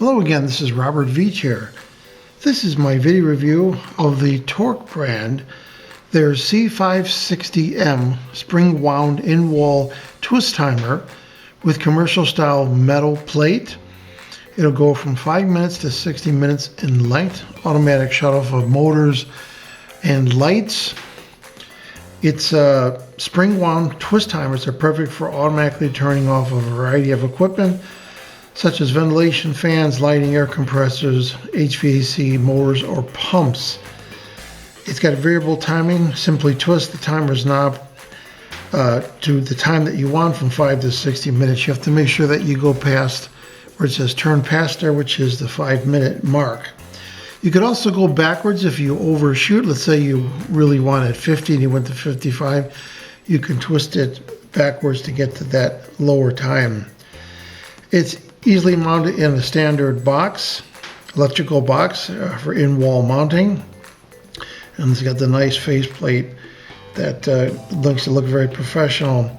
Hello again, this is Robert Veach here. This is my video review of the TORK brand, their C560M spring wound in-wall twist timer with commercial style metal plate. It'll go from 5 minutes to 60 minutes in length, automatic shut off of motors and lights. It's spring wound twist timers are perfect for automatically turning off a variety of equipment such as ventilation fans, lighting, air compressors, HVAC, motors, or pumps. It's got variable timing. Simply twist the timer's knob to the time that you want from 5 to 60 minutes. You have to make sure that you go past where it says turn past there, which is the 5-minute mark. You could also go backwards if you overshoot. Let's say you really wanted 50 and you went to 55. You can twist it backwards to get to that lower time. It's easily mounted in a standard box, electrical box for in-wall mounting. And it's got the nice faceplate that looks to look very professional.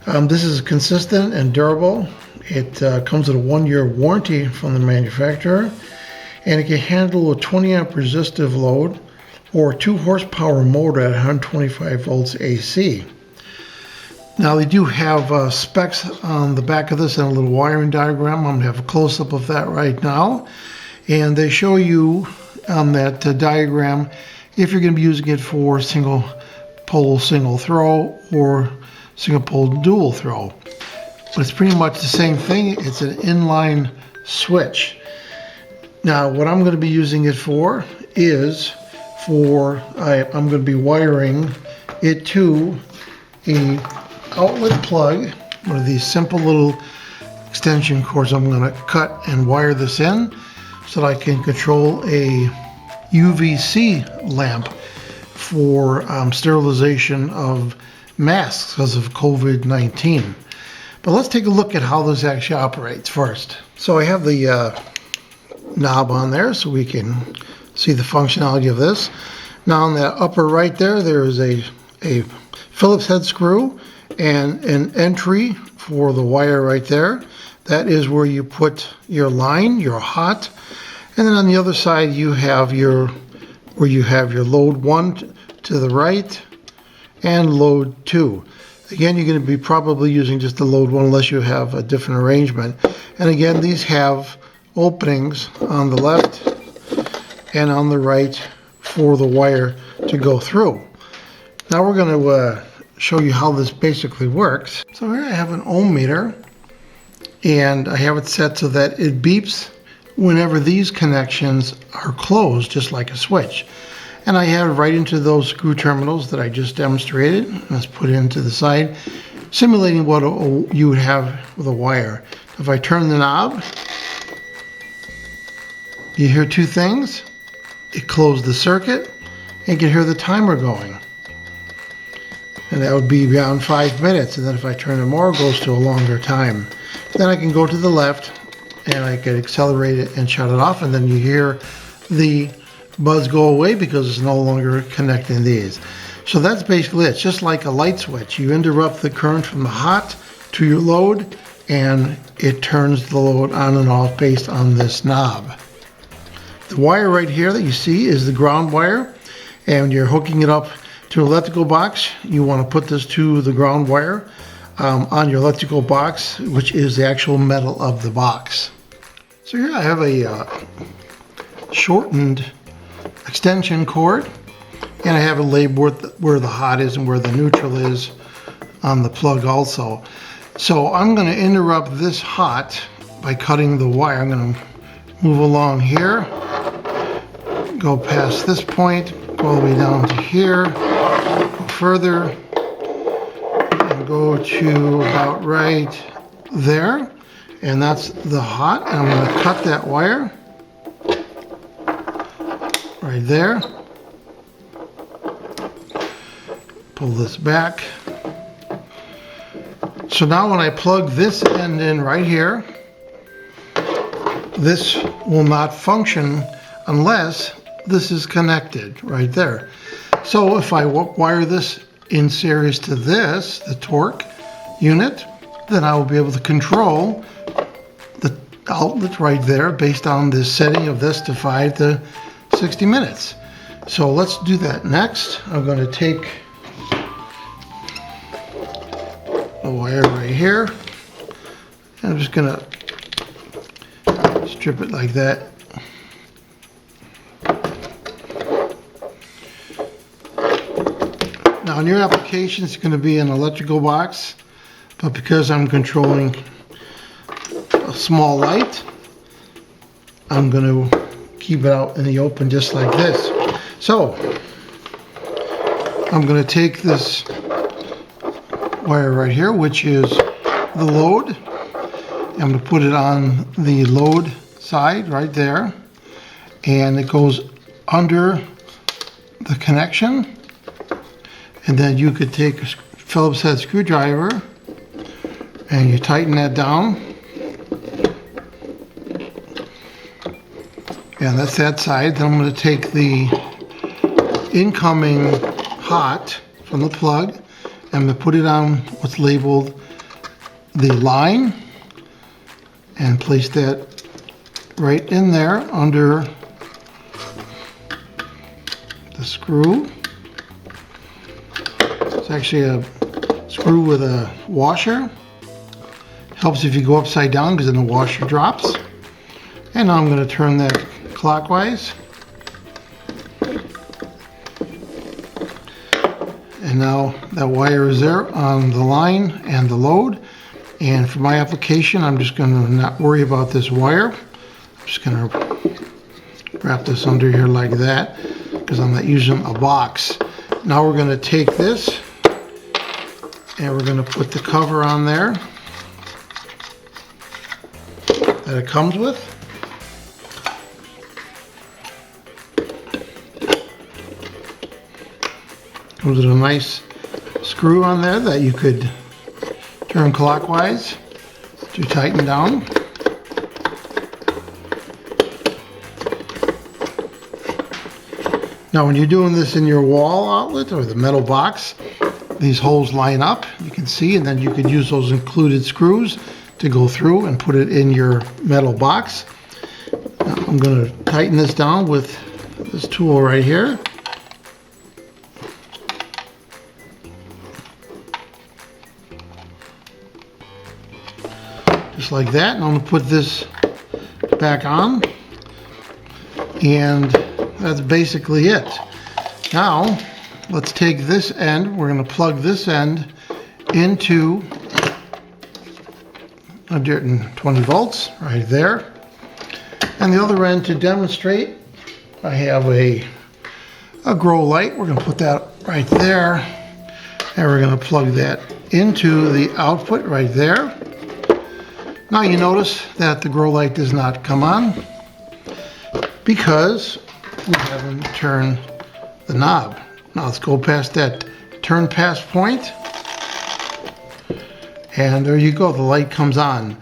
This is consistent and durable. It comes with a 1-year warranty from the manufacturer, and it can handle a 20 amp resistive load or a 2 horsepower motor at 125 volts AC. Now they do have specs on the back of this and a little wiring diagram. I'm going to have a close-up of that right now. And they show you on that diagram if you're going to be using it for single pole single throw or single pole dual throw. But it's pretty much the same thing. It's an inline switch. Now what I'm going to be using it for is I'm going to be wiring it to a outlet plug, one of these simple little extension cords. I'm going to cut and wire this in so that I can control a UVC lamp for sterilization of masks because of COVID-19. But let's take a look at how this actually operates first. So I have the knob on there so we can see the functionality of this. Now on the upper right there is a Phillips head screw and an entry for the wire right there. That is where you put your line, your hot, and then on the other side you have where you have your load 1 to the right and load 2. Again, you're going to be probably using just the load 1 unless you have a different arrangement. And again, these have openings on the left and on the right for the wire to go through. Now we're going to show you how this basically works. So here I have an ohm meter, and I have it set so that it beeps whenever these connections are closed, just like a switch. And I have it right into those screw terminals that I just demonstrated. Let's put it into the side, simulating what you would have with a wire. If I turn the knob, you hear two things. It closed the circuit, and you can hear the timer going. And that would be around 5 minutes. And then if I turn it more, it goes to a longer time. Then I can go to the left and I can accelerate it and shut it off. And then you hear the buzz go away because it's no longer connecting these. So that's basically it. It's just like a light switch. You interrupt the current from the hot to your load, and it turns the load on and off based on this knob. The wire right here that you see is the ground wire, and you're hooking it up to an electrical box. You want to put this to the ground wire on your electrical box, which is the actual metal of the box. So here I have a shortened extension cord, and I have a label where the hot is and where the neutral is on the plug also. So I'm going to interrupt this hot by cutting the wire. I'm going to move along here, go past this point, go all the way down to here, go further, and go to about right there. And that's the hot. And I'm going to cut that wire right there. Pull this back. So now when I plug this end in right here, this will not function unless this is connected right there. So if I wire this in series to this, the TORK unit, then I will be able to control outlet right there based on the setting of this to 5 to 60 minutes. So let's do that next. I'm going to take the wire right here. I'm just going to strip it like that. Now in your application it's going to be an electrical box, but because I'm controlling a small light, I'm going to keep it out in the open just like this. So I'm going to take this wire right here, which is the load. I'm going to put it on the load side right there, and it goes under the connection. And then you could take a Phillips head screwdriver and you tighten that down. And that's that side. Then I'm going to take the incoming hot from the plug. I'm going to put it on what's labeled the line and place that right in there under the screw. It's actually a screw with a washer. Helps if you go upside down because then the washer drops. And now I'm going to turn that clockwise. And now that wire is there on the line and the load. And for my application, I'm just going to not worry about this wire. I'm just going to wrap this under here like that because I'm not using a box. Now we're going to take this and we're going to put the cover on there that it comes with. Comes with a nice screw on there that you could turn clockwise to tighten down. Now when you're doing this in your wall outlet or the metal box, these holes line up, you can see, and then you could use those included screws to go through and put it in your metal box. Now I'm going to tighten this down with this tool right here. Just like that, and I'm going to put this back on, and that's basically it. Now let's take this end, we're going to plug this end into 120 volts right there, and the other end, to demonstrate, I have a grow light. We're going to put that right there, and we're going to plug that into the output right there. Now you notice that the grow light does not come on because we haven't turned the knob. Now let's go past that turn pass point, and there you go, the light comes on.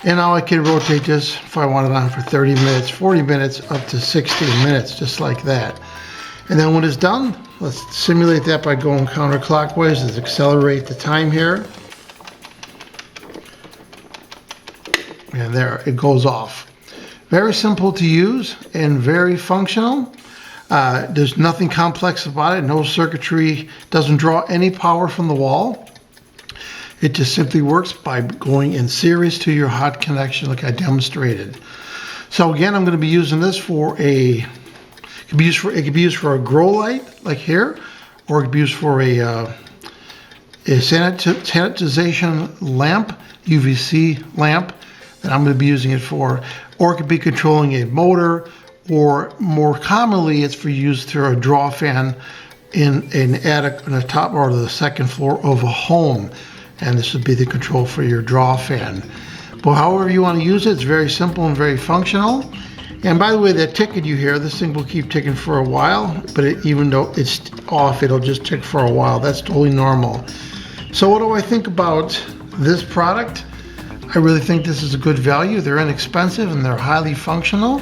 And now I can rotate this if I want it on for 30 minutes, 40 minutes, up to 60 minutes, just like that. And then when it's done, let's simulate that by going counterclockwise. Let's accelerate the time here. And there, it goes off. Very simple to use and very functional. There's nothing complex about it. No circuitry, doesn't draw any power from the wall. It just simply works by going in series to your hot connection like I demonstrated. So again, I'm going to be using this for it could be used for a grow light like here, or it could be used for a sanitization lamp, UVC lamp, that I'm going to be using it for, or it could be controlling a motor, or more commonly it's for use through a draw fan in an attic on the top or the second floor of a home, and this would be the control for your draw fan. But however you want to use it, it's very simple and very functional. And by the way, that ticket you hear, this thing will keep ticking for a while, but even though it's off, it'll just tick for a while. That's totally normal. So what do I think about this product? I really think this is a good value. They're inexpensive and they're highly functional.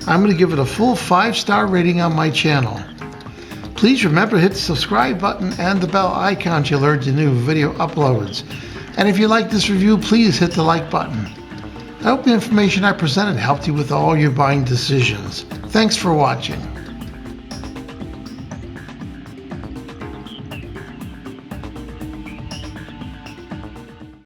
I'm going to give it a full 5-star rating on my channel. Please remember to hit the subscribe button and the bell icon to alert you new video uploads. And if you like this review, please hit the like button. I hope the information I presented helped you with all your buying decisions. Thanks for watching.